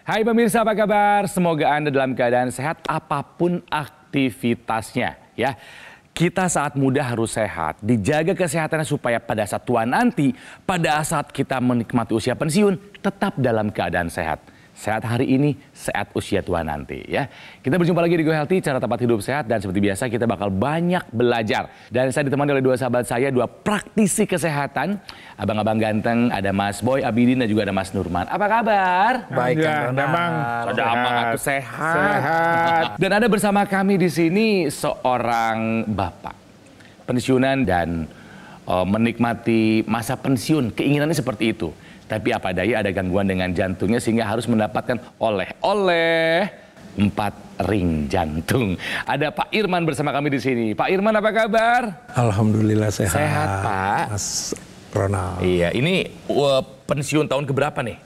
Hai pemirsa, apa kabar? Semoga Anda dalam keadaan sehat apapun aktivitasnya ya. Kita saat muda harus sehat, dijaga kesehatannya supaya pada saat tua nanti, pada saat kita menikmati usia pensiun, tetap dalam keadaan sehat. Sehat hari ini, sehat usia tua nanti ya. Kita berjumpa lagi di Go Healthy, cara tempat hidup sehat, dan seperti biasa kita bakal banyak belajar. Dan saya ditemani oleh dua sahabat saya, dua praktisi kesehatan. Abang-abang ganteng, ada Mas Boy Abidin dan juga ada Mas Nurman. Apa kabar? Baik, Damang. Ada Amang atau sehat. Dan ada bersama kami di sini seorang bapak pensiunan dan menikmati masa pensiun. Keinginannya seperti itu. Tapi apa daya ada gangguan dengan jantungnya sehingga harus mendapatkan oleh-oleh 4 ring jantung. Ada Pak Irman bersama kami di sini. Pak Irman, apa kabar? Alhamdulillah sehat. Sehat, Pak. Mas Ronald. Iya, ini pensiun tahun keberapa nih?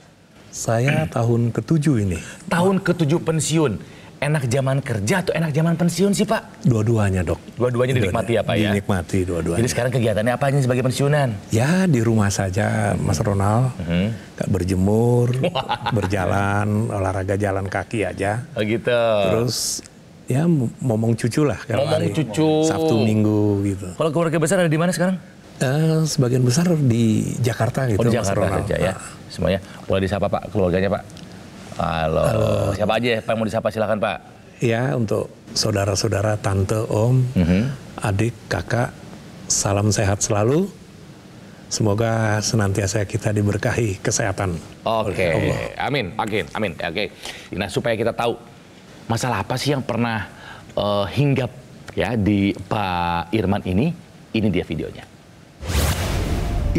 Saya tahun ke-7 ini. Tahun ke-7 pensiun. Enak zaman kerja atau enak zaman pensiun sih, Pak? Dua-duanya, Dok. Dua-duanya dinikmati ya, Pak ya? Dinikmati dua-duanya. Jadi sekarang kegiatannya apa aja sebagai pensiunan? Ya, di rumah saja, Mas Ronald. Berjemur, berjalan, olahraga jalan kaki aja. Oh gitu. Terus ya ngomong cucu lah. Ngomong cucu. Sabtu Minggu gitu. Kalau keluarga besar ada di mana sekarang? Sebagian besar di Jakarta gitu, di Mas Jakarta Ronald. saja ya. Semuanya boleh disapa Pak, keluarganya Pak. Halo. Siapa aja Pak yang mau disapa, silakan Pak. Ya, untuk saudara-saudara, tante, om, adik, kakak, salam sehat selalu. Semoga senantiasa kita diberkahi kesehatan. Oke, amin, amin. Oke. Nah, supaya kita tahu masalah apa sih yang pernah hinggap ya di Pak Irman ini dia videonya.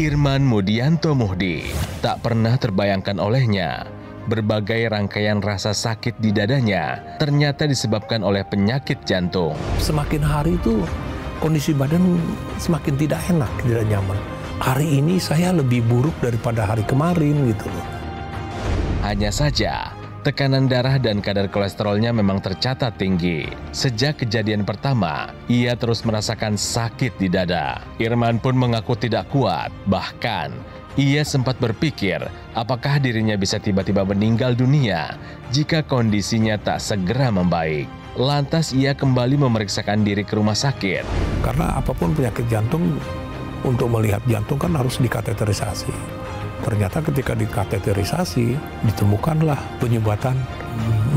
Irman Mudianto Muhdi tak pernah terbayangkan olehnya berbagai rangkaian rasa sakit di dadanya ternyata disebabkan oleh penyakit jantung. Semakin hari itu kondisi badan semakin tidak enak, tidak nyaman. Hari ini saya lebih buruk daripada hari kemarin gitu loh. Hanya saja, tekanan darah dan kadar kolesterolnya memang tercatat tinggi. Sejak kejadian pertama, ia terus merasakan sakit di dada. Irman pun mengaku tidak kuat, bahkan ia sempat berpikir apakah dirinya bisa tiba-tiba meninggal dunia jika kondisinya tak segera membaik. Lantas ia kembali memeriksakan diri ke rumah sakit. Karena apapun penyakit jantung, untuk melihat jantung kan harus dikateterisasi. Ternyata ketika dikateterisasi, ditemukanlah penyumbatan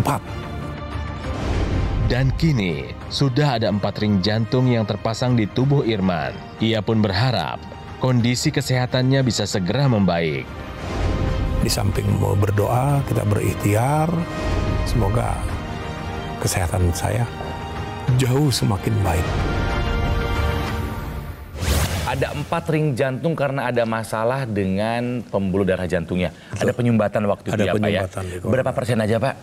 4. Dan kini, sudah ada 4 ring jantung yang terpasang di tubuh Irman. Ia pun berharap kondisi kesehatannya bisa segera membaik. Di samping mau berdoa, kita berikhtiar, semoga kesehatan saya jauh semakin baik. Ada 4 ring jantung karena ada masalah dengan pembuluh darah jantungnya. Betul. Ada penyumbatan waktu itu ya, Pak ya? Berapa persen aja, Pak?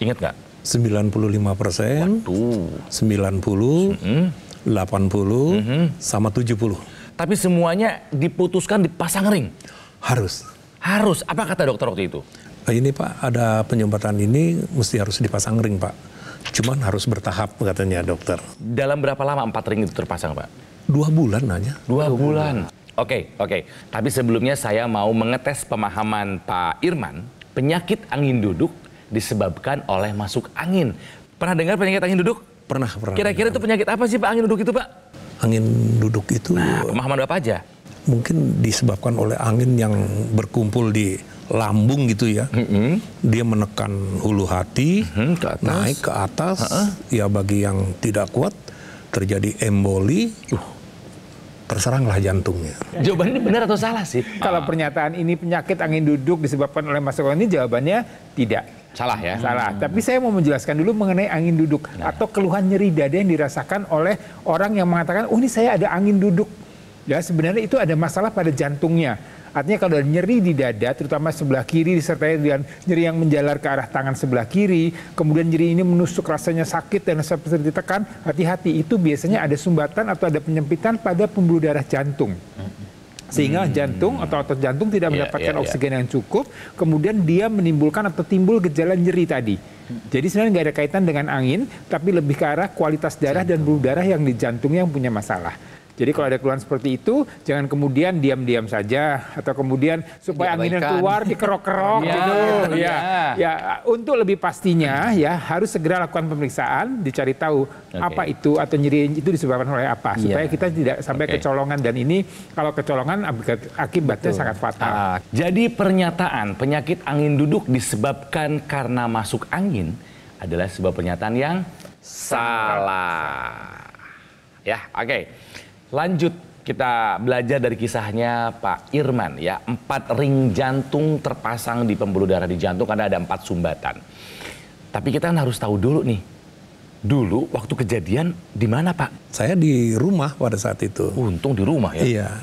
Ingat nggak? 95%, 90%, 80%, sama 70%. Tapi semuanya diputuskan dipasang ring? Harus. Harus? Apa kata dokter waktu itu? Ini Pak, ada penyumbatan ini mesti harus dipasang ring Pak. Cuman harus bertahap katanya dokter. Dalam berapa lama 4 ring itu terpasang Pak? 2 bulan aja. 2 bulan. Oke. Tapi sebelumnya saya mau mengetes pemahaman Pak Irman. Penyakit angin duduk disebabkan oleh masuk angin. Pernah dengar penyakit angin duduk? Pernah. Kira-kira itu penyakit apa sih Pak angin duduk itu Pak? Angin duduk itu... Nah, pemahaman Bapak aja. Mungkin disebabkan oleh angin yang berkumpul di lambung gitu ya. Dia menekan hulu hati, ke atas. Naik ke atas. Ya bagi yang tidak kuat, terjadi emboli, terseranglah jantungnya. Jawabannya benar atau salah sih? Kalau pernyataan ini penyakit angin duduk disebabkan oleh masuk angin, jawabannya tidak. Salah ya? Salah. Tapi saya mau menjelaskan dulu mengenai angin duduk atau keluhan nyeri dada yang dirasakan oleh orang yang mengatakan, oh ini saya ada angin duduk. Ya sebenarnya itu ada masalah pada jantungnya. Artinya kalau ada nyeri di dada, terutama sebelah kiri disertai dengan nyeri yang menjalar ke arah tangan sebelah kiri, kemudian nyeri ini menusuk rasanya sakit dan seperti ditekan, hati-hati itu biasanya ada sumbatan atau ada penyempitan pada pembuluh darah jantung. Sehingga jantung atau otot jantung tidak mendapatkan oksigen yang cukup, kemudian dia menimbulkan atau timbul gejala nyeri tadi. Jadi sebenarnya nggak ada kaitan dengan angin, tapi lebih ke arah kualitas darah dan pembuluh darah yang di jantungnya yang punya masalah. Jadi kalau ada keluhan seperti itu, jangan kemudian diam-diam saja atau kemudian supaya anginnya keluar dikerok-kerok gitu. Ya, untuk lebih pastinya ya harus segera lakukan pemeriksaan, dicari tahu apa itu atau nyeri itu disebabkan oleh apa supaya kita tidak sampai kecolongan, dan ini kalau kecolongan akibatnya sangat fatal. Jadi pernyataan penyakit angin duduk disebabkan karena masuk angin adalah sebuah pernyataan yang salah. Ya, oke. Lanjut, kita belajar dari kisahnya Pak Irman ya. 4 ring jantung terpasang di pembuluh darah di jantung karena ada 4 sumbatan. Tapi kita kan harus tahu dulu nih. Dulu waktu kejadian di mana Pak? Saya di rumah pada saat itu. Untung di rumah ya. Iya,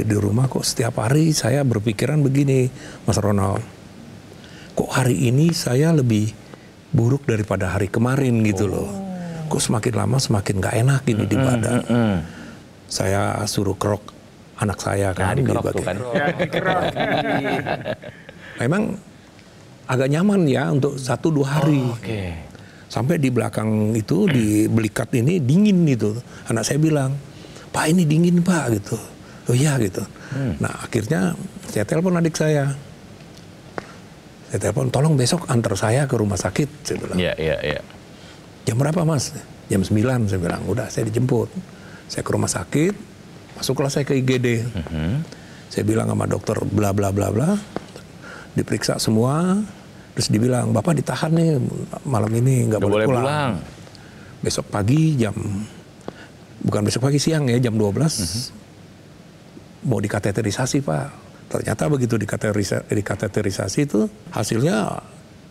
di rumah kok setiap hari saya berpikiran begini, Mas Ronald. Kok hari ini saya lebih buruk daripada hari kemarin gitu loh. Kok semakin lama semakin gak enak ini di badan. Saya suruh kerok anak saya kan. Dikerok tuh kan. Memang agak nyaman ya untuk 1-2 hari. Sampai di belakang itu di belikat ini dingin gitu. Anak saya bilang, Pak ini dingin Pak gitu. Oh iya gitu. Nah akhirnya saya telepon adik saya. Saya telepon, tolong besok antar saya ke rumah sakit. Saya bilang. Iya. Jam berapa Mas? Jam 9 saya bilang. Udah saya dijemput. Saya ke rumah sakit, masuklah saya ke IGD. Saya bilang sama dokter bla bla bla bla, diperiksa semua, terus dibilang Bapak ditahan nih malam ini nggak boleh pulang. Besok pagi bukan besok pagi, siang ya jam 12 mau dikateterisasi Pak. Ternyata begitu dikateterisasi itu hasilnya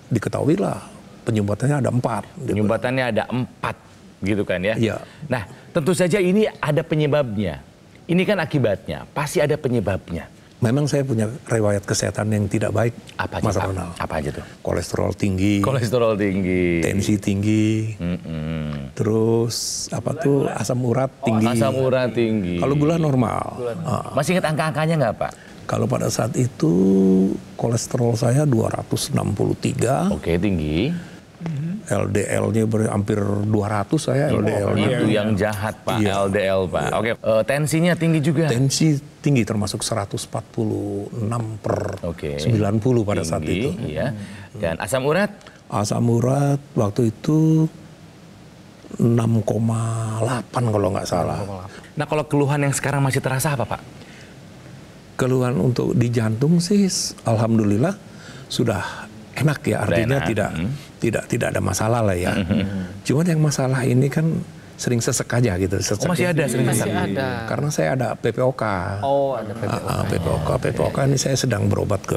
diketahui lah penyumbatannya ada 4. Penyumbatannya ada 4. Gitu kan ya. Iya. Nah, tentu saja ini ada penyebabnya. Ini kan akibatnya, pasti ada penyebabnya. Memang saya punya riwayat kesehatan yang tidak baik, Mas Ronald. Apa aja tuh? Kolesterol tinggi. Tensi tinggi. Terus asam urat tinggi. Asam urat tinggi. Kalau gula normal. Masih ingat angka-angkanya nggak Pak? Kalau pada saat itu kolesterol saya 263. Oke, tinggi. LDL-nya hampir 200 saya LDL. Itu yang jahat Pak, LDL Pak. Oke, tensinya tinggi juga. Tensi tinggi termasuk 146/90 pada saat itu. Iya. Dan asam urat? Asam urat waktu itu 6,8 kalau nggak salah. Nah kalau keluhan yang sekarang masih terasa apa Pak? Keluhan untuk di jantung sih alhamdulillah sudah enak ya, artinya tidak ada masalah lah ya. Cuman yang masalah ini kan sering sesek aja gitu. Masih ada sering sesek. Karena saya ada PPOK. Ada PPOK. PPOK ini saya sedang berobat ke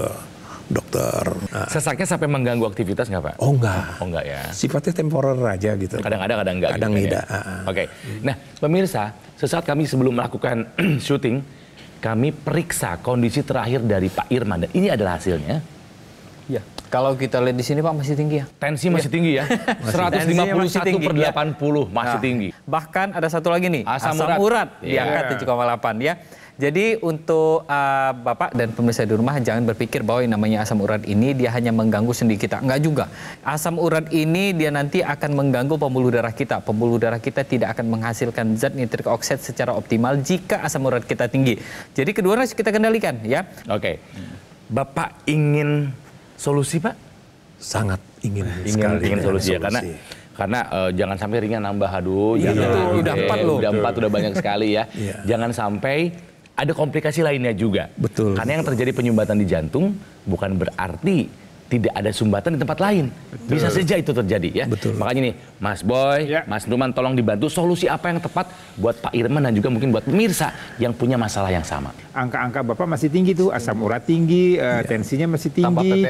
dokter. Sesaknya sampai mengganggu aktivitas nggak Pak? Oh enggak. Oh enggak ya. Sifatnya temporer aja gitu. Kadang ada, kadang enggak. Kadang gitu tidak. Ya. Oke. Nah pemirsa, sesaat kami sebelum melakukan syuting, kami periksa kondisi terakhir dari Pak Irman. Dan ini adalah hasilnya. Ya, kalau kita lihat di sini Pak masih tinggi ya. Tensi masih tinggi ya. 151/80 masih tinggi. Bahkan ada satu lagi nih, asam urat di Iya. angka 7,8 ya. Jadi untuk Bapak dan pemirsa di rumah jangan berpikir bahwa yang namanya asam urat ini dia hanya mengganggu sendi kita. Enggak juga. Asam urat ini dia nanti akan mengganggu pembuluh darah kita. Pembuluh darah kita tidak akan menghasilkan zat nitrik oxide secara optimal jika asam urat kita tinggi. Jadi kedua harus kita kendalikan ya. Oke. Bapak ingin solusi Pak? Sangat ingin solusi ya, karena jangan sampai ringnya nambah, udah 4 loh. Udah 4 udah banyak sekali ya. Jangan sampai ada komplikasi lainnya juga. Betul. Karena yang terjadi penyumbatan di jantung bukan berarti tidak ada sumbatan di tempat lain. Betul. Bisa saja itu terjadi ya. Betul. Makanya nih, Mas Boy, Mas Numan tolong dibantu solusi apa yang tepat buat Pak Irman dan juga mungkin buat pemirsa yang punya masalah yang sama. Angka-angka Bapak masih tinggi tuh, asam urat tinggi, tensinya masih tinggi.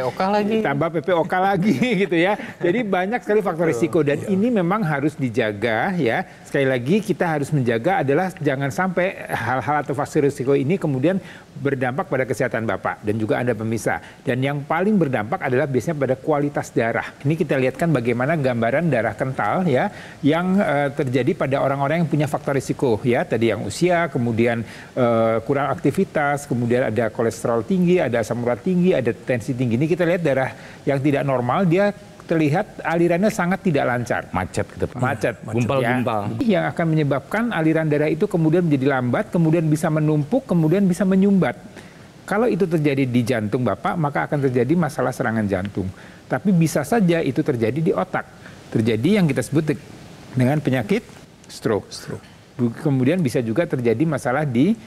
Tambah PPOK lagi gitu ya. Jadi banyak sekali faktor risiko dan ini memang harus dijaga ya. Sekali lagi kita harus menjaga adalah jangan sampai hal-hal atau faktor risiko ini kemudian berdampak pada kesehatan Bapak dan juga Anda pemirsa. Dan yang paling berdampak adalah biasanya pada kualitas darah. Ini kita lihatkan bagaimana gambaran darah kental ya yang terjadi pada orang-orang yang punya faktor risiko ya. Tadi yang usia, kemudian kurang aktivitas, kemudian ada kolesterol tinggi, ada asam urat tinggi, ada tensi tinggi. Ini kita lihat darah yang tidak normal dia terlihat alirannya sangat tidak lancar. Macet ke depan. Macet. Gumpal-gumpal. Yang akan menyebabkan aliran darah itu kemudian menjadi lambat, kemudian bisa menumpuk, kemudian bisa menyumbat. Kalau itu terjadi di jantung Bapak, maka akan terjadi masalah serangan jantung. Tapi bisa saja itu terjadi di otak. Terjadi yang kita sebut dengan penyakit stroke. Kemudian bisa juga terjadi masalah di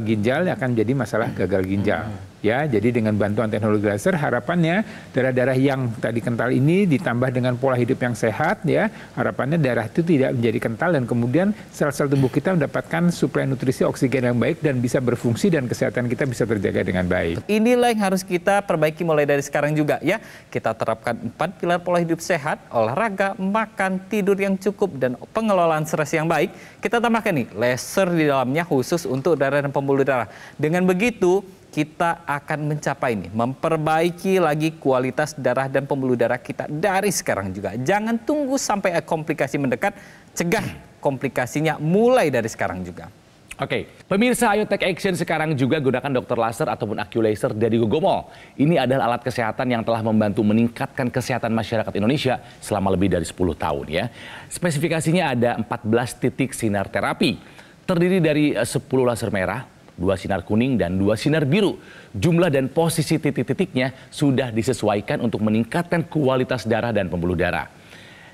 ginjal, yang akan jadi masalah gagal ginjal. Ya, jadi dengan bantuan teknologi laser harapannya darah-darah yang tadi kental ini ditambah dengan pola hidup yang sehat, ya harapannya darah itu tidak menjadi kental dan kemudian sel-sel tubuh kita mendapatkan suplai nutrisi oksigen yang baik dan bisa berfungsi dan kesehatan kita bisa terjaga dengan baik. Inilah yang harus kita perbaiki mulai dari sekarang juga ya. Kita terapkan 4 pilar pola hidup sehat, olahraga, makan, tidur yang cukup dan pengelolaan stres yang baik. Kita tambahkan nih laser di dalamnya khusus untuk darah dan pembuluh darah. Dengan begitu kita akan mencapai nih, memperbaiki lagi kualitas darah dan pembuluh darah kita dari sekarang juga. Jangan tunggu sampai komplikasi mendekat, cegah komplikasinya mulai dari sekarang juga. Oke, pemirsa, ayo take action sekarang juga gunakan dokter laser ataupun AccuLaser dari Gogomall. Ini adalah alat kesehatan yang telah membantu meningkatkan kesehatan masyarakat Indonesia selama lebih dari 10 tahun ya. Spesifikasinya ada 14 titik sinar terapi, terdiri dari 10 laser merah, 2 sinar kuning dan 2 sinar biru. Jumlah dan posisi titik-titiknya sudah disesuaikan untuk meningkatkan kualitas darah dan pembuluh darah.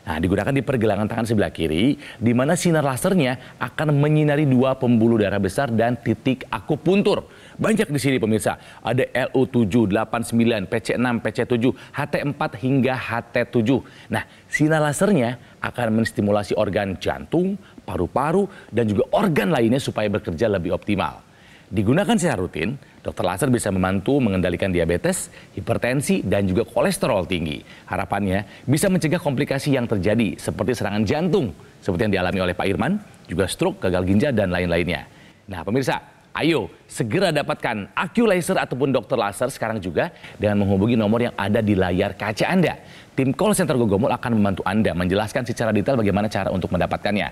Nah, digunakan di pergelangan tangan sebelah kiri, di mana sinar lasernya akan menyinari 2 pembuluh darah besar dan titik akupuntur. Banyak di sini pemirsa, ada LU7, 89, PC6, PC7, HT4 hingga HT7. Nah, sinar lasernya akan menstimulasi organ jantung, paru-paru, dan juga organ lainnya supaya bekerja lebih optimal. Digunakan secara rutin, dokter laser bisa membantu mengendalikan diabetes, hipertensi, dan juga kolesterol tinggi. Harapannya bisa mencegah komplikasi yang terjadi seperti serangan jantung, seperti yang dialami oleh Pak Irman, juga stroke, gagal ginjal, dan lain-lainnya. Nah pemirsa, ayo segera dapatkan AccuLaser ataupun dokter laser sekarang juga dengan menghubungi nomor yang ada di layar kaca Anda. Tim call center Gogomall akan membantu Anda menjelaskan secara detail bagaimana cara untuk mendapatkannya.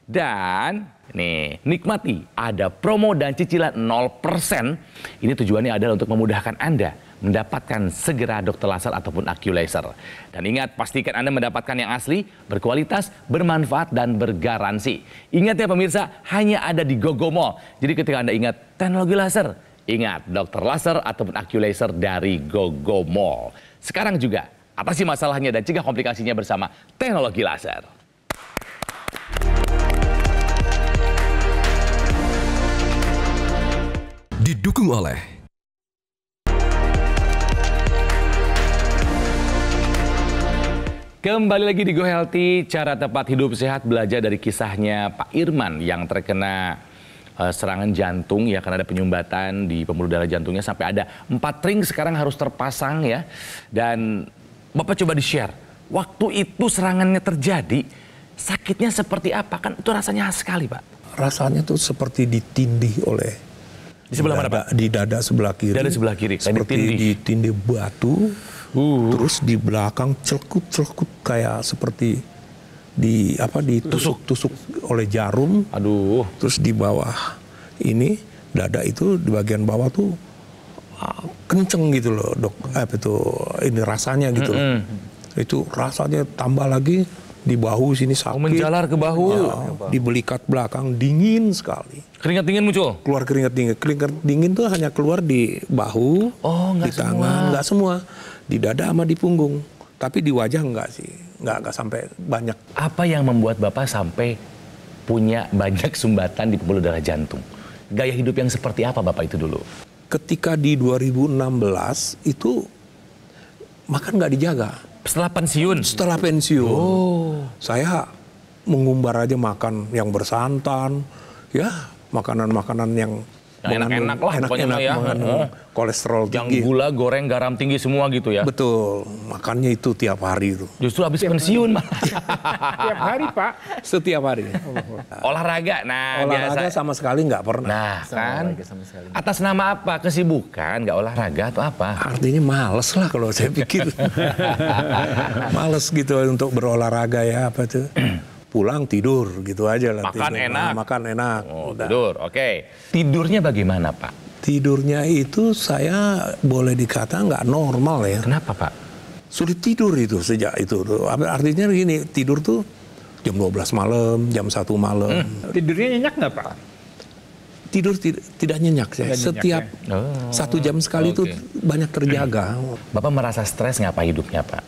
Dan nih, nikmati ada promo dan cicilan 0%. Ini tujuannya adalah untuk memudahkan Anda mendapatkan segera dokter laser ataupun AccuLaser. Dan ingat, pastikan Anda mendapatkan yang asli, berkualitas, bermanfaat, dan bergaransi. Ingat ya pemirsa, hanya ada di Gogomall. Jadi ketika Anda ingat teknologi laser, ingat dokter laser ataupun AccuLaser dari Gogomall. Sekarang juga, atasi masalahnya dan cegah komplikasinya bersama teknologi laser. Didukung oleh Kembali lagi di Go Healthy, cara tepat hidup sehat, belajar dari kisahnya Pak Irman yang terkena serangan jantung ya, karena ada penyumbatan di pembuluh darah jantungnya sampai ada 4 ring sekarang harus terpasang ya. Dan Bapak coba di-share, waktu itu serangannya terjadi, sakitnya seperti apa? Kan itu rasanya khas sekali Pak. Rasanya tuh seperti ditindih oleh di sebelah mana Pak? Di dada sebelah kiri. Dada sebelah kiri. Seperti ditindih batu. Terus di belakang celkut kayak seperti ditusuk oleh jarum. Aduh. Terus di bawah ini dada itu di bagian bawah tuh kenceng gitu loh dok. Ini rasanya gitu loh. Itu rasanya tambah lagi di bahu sini sakit. Menjalar ke bahu. Ya, di belikat belakang dingin sekali. Keringat dingin muncul? Keluar keringat dingin. Keringat dingin tuh hanya keluar di bahu, di tangan, nggak semua. Di dada sama di punggung. Tapi di wajah nggak sih. Nggak sampai banyak. Apa yang membuat Bapak sampai punya banyak sumbatan di pembuluh darah jantung? Gaya hidup yang seperti apa Bapak itu dulu? Ketika di 2016 itu makan nggak dijaga. Setelah pensiun? Setelah pensiun. Saya mengumbar aja makan yang bersantan. Ya, makanan-makanan yang enak-enak lah pokoknya ya. Mengandung kolesterol tinggi. Yang gula, goreng, garam tinggi semua gitu ya. Betul, makannya itu tiap hari itu. Justru habis pensiun Pak. Tiap hari Pak. Setiap hari. Olahraga, olahraga biasa. sama sekali nggak pernah. Nah kan, atas nama apa? Kesibukan, nggak olahraga atau apa? Artinya males lah kalau saya pikir. Males gitu untuk berolahraga ya apa tuh. Pulang tidur gitu aja lah. Makan tidur. enak. Makan enak. Tidur, oke. Tidurnya bagaimana Pak? Tidurnya itu saya boleh dikata nggak normal ya. Kenapa Pak? sulit tidur itu sejak itu. Artinya gini, tidur tuh jam 12 malam, jam 1 malam. Tidurnya nyenyak nggak Pak? Tidur tidak nyenyak saya. Setiap 1 jam sekali itu banyak terjaga. Bapak merasa stres nggak Pak hidupnya Pak?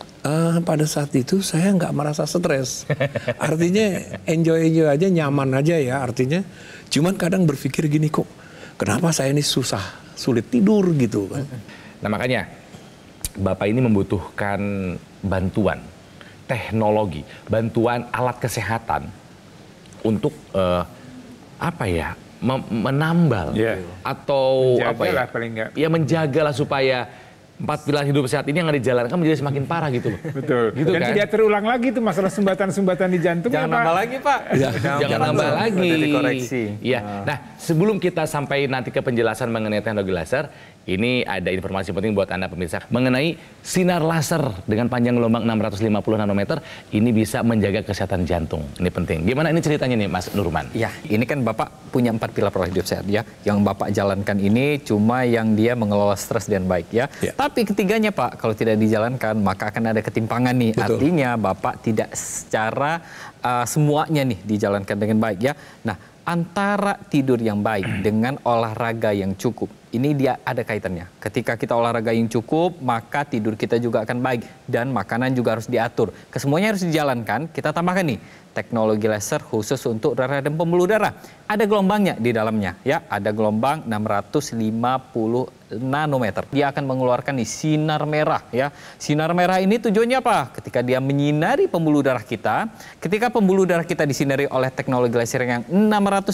Pada saat itu saya nggak merasa stres. Artinya enjoy aja, nyaman aja ya artinya. Cuman kadang berpikir gini, kok kenapa saya ini sulit tidur gitu kan. Nah makanya Bapak ini membutuhkan bantuan teknologi, bantuan alat kesehatan untuk menambal atau menjagalah paling nggak. Ya menjagalah supaya 4 pilar hidup sehat ini yang dijalankan menjadi semakin parah gitu loh. Betul. Gitu Dan kan? tidak terulang lagi tuh masalah sumbatan-sumbatan di jantung. Jangan nambah lagi Pak. Jangan nambah lagi. Dikoreksi. Iya. Nah, sebelum kita sampai nanti ke penjelasan mengenai teknologi laser, ini ada informasi penting buat Anda pemirsa mengenai sinar laser dengan panjang gelombang 650 nanometer. Ini bisa menjaga kesehatan jantung. Ini penting. Gimana ini ceritanya nih Mas Nurman? Ya, ini kan Bapak punya 4 pilar pola hidup sehat ya. Yang Bapak jalankan ini cuma yang dia mengelola stres dan baik ya. Tapi ketiganya Pak, kalau tidak dijalankan maka akan ada ketimpangan nih. Betul. Artinya Bapak tidak secara semuanya nih dijalankan dengan baik ya. Nah, antara tidur yang baik dengan olahraga yang cukup, ini dia ada kaitannya. Ketika kita olahraga yang cukup, maka tidur kita juga akan baik. Dan makanan juga harus diatur. Kesemuanya harus dijalankan, kita tambahkan nih teknologi laser khusus untuk darah dan pembuluh darah. Ada gelombangnya di dalamnya ya, ada gelombang 650 nanometer. Dia akan mengeluarkan nih sinar merah ya. Sinar merah ini tujuannya apa? Ketika dia menyinari pembuluh darah kita, ketika pembuluh darah kita disinari oleh teknologi laser yang 650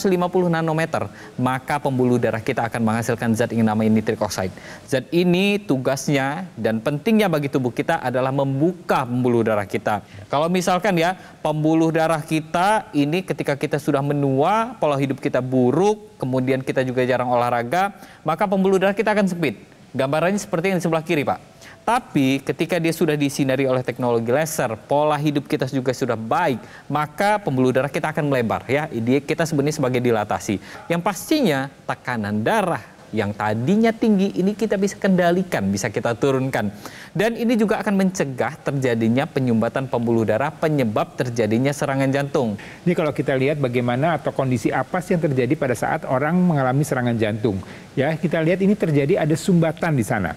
nanometer, maka pembuluh darah kita akan menghasilkan zat yang namanya nitric oxide. Zat ini tugasnya dan pentingnya bagi tubuh kita adalah membuka pembuluh darah kita. Kalau misalkan ya, pembuluh darah kita ini ketika kita sudah menua, pola hidup kita buruk, kemudian kita juga jarang olahraga, maka pembuluh darah kita akan sempit. Gambarannya seperti yang di sebelah kiri Pak. Tapi ketika dia sudah disinari oleh teknologi laser, pola hidup kita juga sudah baik, maka pembuluh darah kita akan melebar ya. Kita sebenarnya sebagai dilatasi. Yang pastinya tekanan darah yang tadinya tinggi ini kita bisa kendalikan, bisa kita turunkan. Dan ini juga akan mencegah terjadinya penyumbatan pembuluh darah penyebab terjadinya serangan jantung. Ini kalau kita lihat bagaimana atau kondisi apa sih yang terjadi pada saat orang mengalami serangan jantung. Ya, kita lihat ini terjadi ada sumbatan di sana.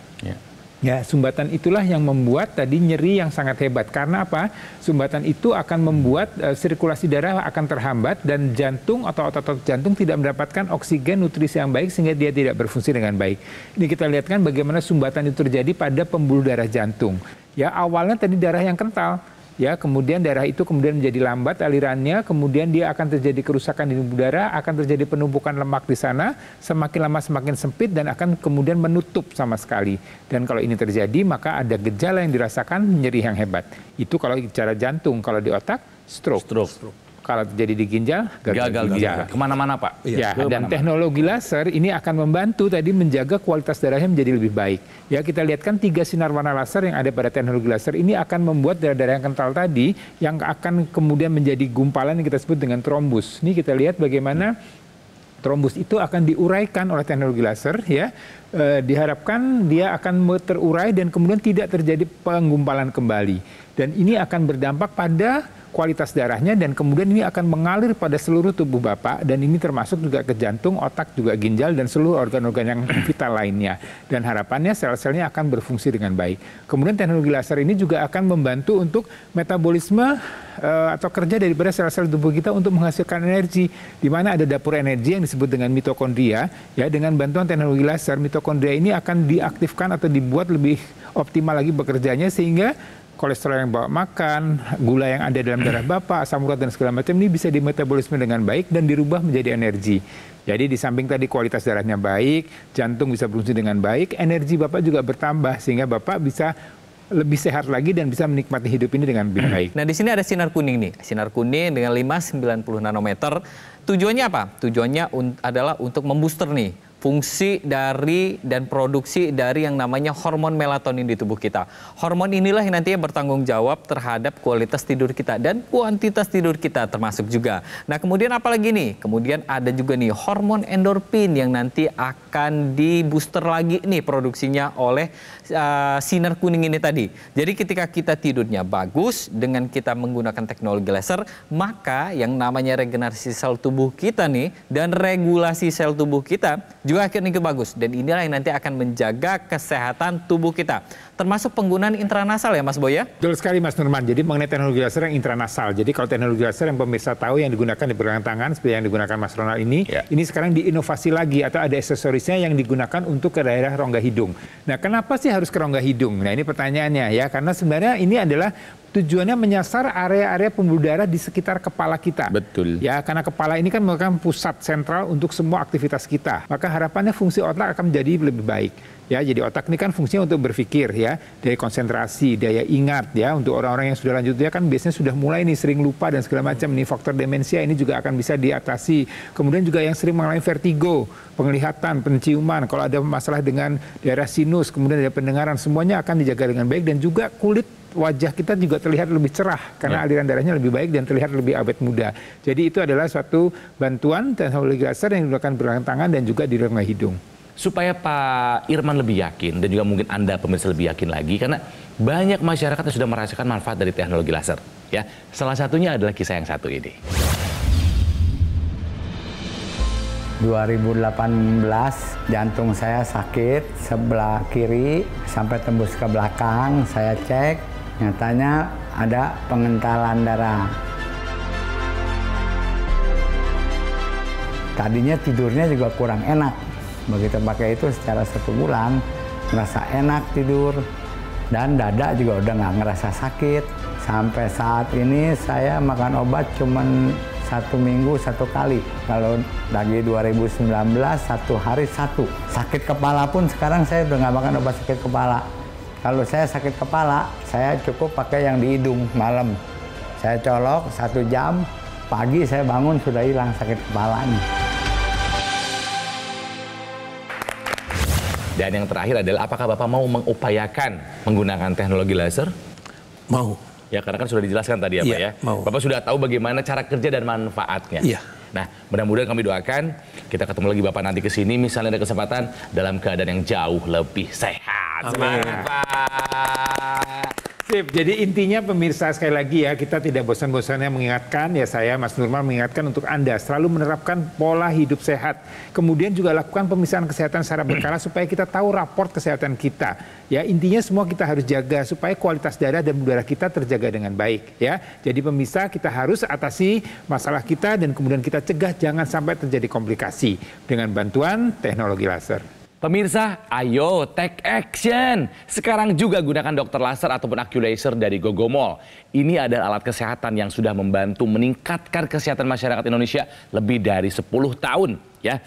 Ya, sumbatan itulah yang membuat tadi nyeri yang sangat hebat. Karena apa? Sumbatan itu akan membuat sirkulasi darah akan terhambat dan jantung atau otot-otot jantung tidak mendapatkan oksigen nutrisi yang baik sehingga dia tidak berfungsi dengan baik. Ini kita lihat kan bagaimana sumbatan itu terjadi pada pembuluh darah jantung. Ya, awalnya tadi darah yang kental. Ya, kemudian darah itu kemudian menjadi lambat alirannya, kemudian dia akan terjadi kerusakan di pembuluh darah, akan terjadi penumpukan lemak di sana, semakin lama semakin sempit dan akan kemudian menutup sama sekali. Dan kalau ini terjadi, maka ada gejala yang dirasakan nyeri yang hebat. Itu kalau bicara jantung, kalau di otak, stroke. Kalau terjadi di ginjal, gagal ginjal. Kemana-mana Pak. Ya, dan teknologi laser ini akan membantu tadi menjaga kualitas darahnya menjadi lebih baik. Ya, kita lihat kan 3 sinar warna laser yang ada pada teknologi laser ini akan membuat darah-darah yang kental tadi yang akan kemudian menjadi gumpalan yang kita sebut dengan trombus. Ini kita lihat bagaimana trombus itu akan diuraikan oleh teknologi laser ya. Diharapkan dia akan terurai dan kemudian tidak terjadi penggumpalan kembali. Dan ini akan berdampak pada kualitas darahnya dan kemudian ini akan mengalir pada seluruh tubuh Bapak dan ini termasuk juga ke jantung, otak, juga ginjal dan seluruh organ-organ yang vital lainnya. Dan harapannya sel-selnya akan berfungsi dengan baik. Kemudian teknologi laser ini juga akan membantu untuk metabolisme atau kerja daripada sel-sel tubuh kita untuk menghasilkan energi. Di mana ada dapur energi yang disebut dengan mitokondria. Ya, dengan bantuan teknologi laser, mitokondria ini akan diaktifkan atau dibuat lebih optimal lagi bekerjanya sehingga kolesterol yang bawa makan, gula yang ada dalam darah Bapak, asam urat dan segala macam ini bisa dimetabolisme dengan baik dan dirubah menjadi energi. Jadi di samping tadi kualitas darahnya baik, jantung bisa berfungsi dengan baik, energi Bapak juga bertambah sehingga Bapak bisa lebih sehat lagi dan bisa menikmati hidup ini dengan lebih baik. Nah, di sini ada sinar kuning nih. Sinar kuning dengan 590 nanometer. Tujuannya apa? Tujuannya adalah untuk membooster nih fungsi dari dan produksi dari yang namanya hormon melatonin di tubuh kita. Hormon inilah yang nantinya bertanggung jawab terhadap kualitas tidur kita dan kuantitas tidur kita termasuk juga. Nah, kemudian apa lagi nih? Kemudian ada juga nih hormon endorfin yang nanti akan di booster lagi nih produksinya oleh sinar kuning ini tadi. Jadi ketika kita tidurnya bagus dengan kita menggunakan teknologi laser, maka yang namanya regenerasi sel tubuh kita nih dan regulasi sel tubuh kita juga akan ikut bagus. Dan inilah yang nanti akan menjaga kesehatan tubuh kita. Termasuk penggunaan intranasal ya Mas Boy ya? Betul sekali Mas Nurman. Jadi mengenai teknologi laser yang intranasal. Jadi kalau teknologi laser yang pemirsa tahu yang digunakan di pergelangan tangan seperti yang digunakan Mas Ronald ini sekarang diinovasi lagi atau ada aksesorisnya yang digunakan untuk ke daerah rongga hidung. Nah, kenapa sih harus ke rongga hidung? Nah, ini pertanyaannya ya. Karena sebenarnya ini adalah tujuannya menyasar area-area pembuluh darah di sekitar kepala kita. Betul. Ya, karena kepala ini kan merupakan pusat sentral untuk semua aktivitas kita. Maka harapannya fungsi otak akan menjadi lebih baik. Ya, jadi otak ini kan fungsinya untuk berpikir ya, dari konsentrasi, daya ingat ya. Untuk orang-orang yang sudah lanjut usia kan biasanya sudah mulai nih sering lupa dan segala macam. Ini faktor demensia ini juga akan bisa diatasi. Kemudian juga yang sering mengalami vertigo, penglihatan, penciuman, kalau ada masalah dengan daerah sinus, kemudian ada pendengaran, semuanya akan dijaga dengan baik dan juga kulit wajah kita juga terlihat lebih cerah karena aliran darahnya lebih baik dan terlihat lebih awet muda. Jadi itu adalah suatu bantuan teknologi laser yang digunakan pergelangan tangan dan juga di rongga hidung. Supaya Pak Irman lebih yakin dan juga mungkin Anda pemirsa lebih yakin lagi karena banyak masyarakat yang sudah merasakan manfaat dari teknologi laser ya. Salah satunya adalah kisah yang satu ini. 2018 jantung saya sakit sebelah kiri sampai tembus ke belakang. Saya cek, nyatanya ada pengentalan darah. Tadinya tidurnya juga kurang enak. Begitu pakai itu secara 1 bulan, merasa enak tidur. Dan dada juga udah nggak ngerasa sakit. Sampai saat ini saya makan obat cuman 1 minggu 1 kali. Kalau lagi 2019 1 hari 1. Sakit kepala pun sekarang saya udah nggak makan obat sakit kepala. Kalau saya sakit kepala, saya cukup pakai yang di hidung malam. Saya colok 1 jam, pagi saya bangun sudah hilang sakit kepalanya. Dan yang terakhir adalah apakah Bapak mau mengupayakan menggunakan teknologi laser? Mau. Ya, karena kan sudah dijelaskan tadi ya Pak ya. Mau. Bapak sudah tahu bagaimana cara kerja dan manfaatnya. Iya. Nah, mudah-mudahan kami doakan kita ketemu lagi Bapak nanti ke sini misalnya ada kesempatan dalam keadaan yang jauh lebih sehat. Semangat Pak. Sip, jadi intinya pemirsa sekali lagi ya, kita tidak bosan-bosannya mengingatkan, ya saya Mas Nurman mengingatkan untuk Anda selalu menerapkan pola hidup sehat. Kemudian juga lakukan pemeriksaan kesehatan secara berkala supaya kita tahu raport kesehatan kita. Ya, intinya semua kita harus jaga supaya kualitas darah dan udara kita terjaga dengan baik ya. Jadi pemirsa kita harus atasi masalah kita dan kemudian kita cegah jangan sampai terjadi komplikasi dengan bantuan teknologi laser. Pemirsa, ayo take action. Sekarang juga gunakan dokter laser ataupun AccuLaser dari Gogomall. Ini adalah alat kesehatan yang sudah membantu meningkatkan kesehatan masyarakat Indonesia lebih dari 10 tahun. Ya.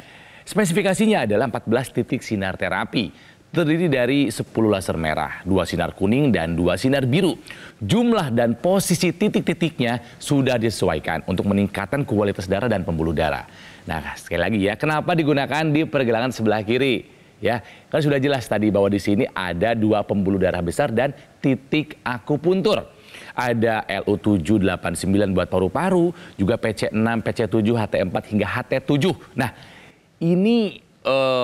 Spesifikasinya adalah 14 titik sinar terapi. Terdiri dari 10 laser merah, 2 sinar kuning, dan 2 sinar biru. Jumlah dan posisi titik-titiknya sudah disesuaikan untuk meningkatkan kualitas darah dan pembuluh darah. Nah, sekali lagi ya, kenapa digunakan di pergelangan sebelah kiri? Ya, kan sudah jelas tadi bahwa di sini ada 2 pembuluh darah besar dan titik akupuntur. Ada LU789 buat paru-paru, juga PC6, PC7, HT4 hingga HT7. Nah, ini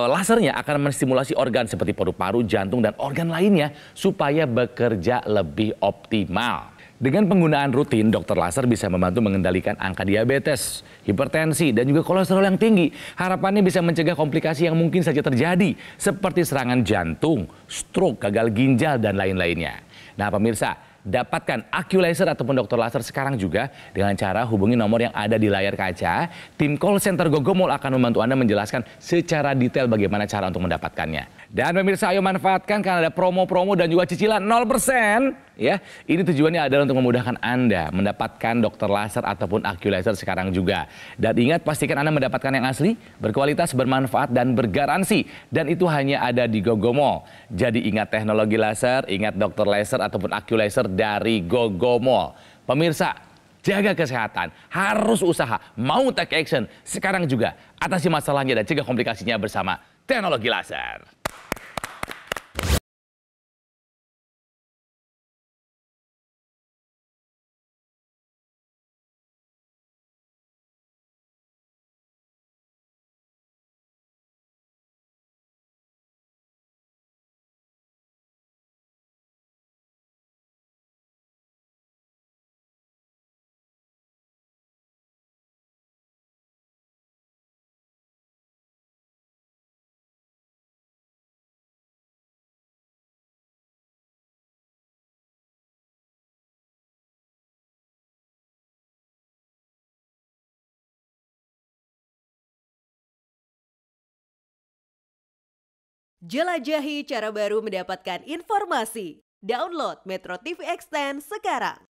lasernya akan menstimulasi organ seperti paru-paru, jantung, dan organ lainnya supaya bekerja lebih optimal. Dengan penggunaan rutin, dokter laser bisa membantu mengendalikan angka diabetes, hipertensi, dan juga kolesterol yang tinggi. Harapannya bisa mencegah komplikasi yang mungkin saja terjadi, seperti serangan jantung, stroke, gagal ginjal, dan lain-lainnya. Nah pemirsa, dapatkan AccuLaser ataupun dokter laser sekarang juga dengan cara hubungi nomor yang ada di layar kaca. Tim call center Gogomall akan membantu Anda menjelaskan secara detail bagaimana cara untuk mendapatkannya. Dan pemirsa, ayo manfaatkan karena ada promo-promo dan juga cicilan 0%. Ya, ini tujuannya adalah untuk memudahkan Anda mendapatkan dokter laser ataupun AccuLaser sekarang juga. Dan ingat, pastikan Anda mendapatkan yang asli, berkualitas, bermanfaat, dan bergaransi. Dan itu hanya ada di Gogomall. Jadi ingat teknologi laser, ingat dokter laser ataupun AccuLaser dari Gogomall. Pemirsa, jaga kesehatan, harus usaha, mau take action sekarang juga. Atasi masalahnya dan cegah komplikasinya bersama teknologi laser. Jelajahi cara baru mendapatkan informasi. Download Metro TV Extend sekarang.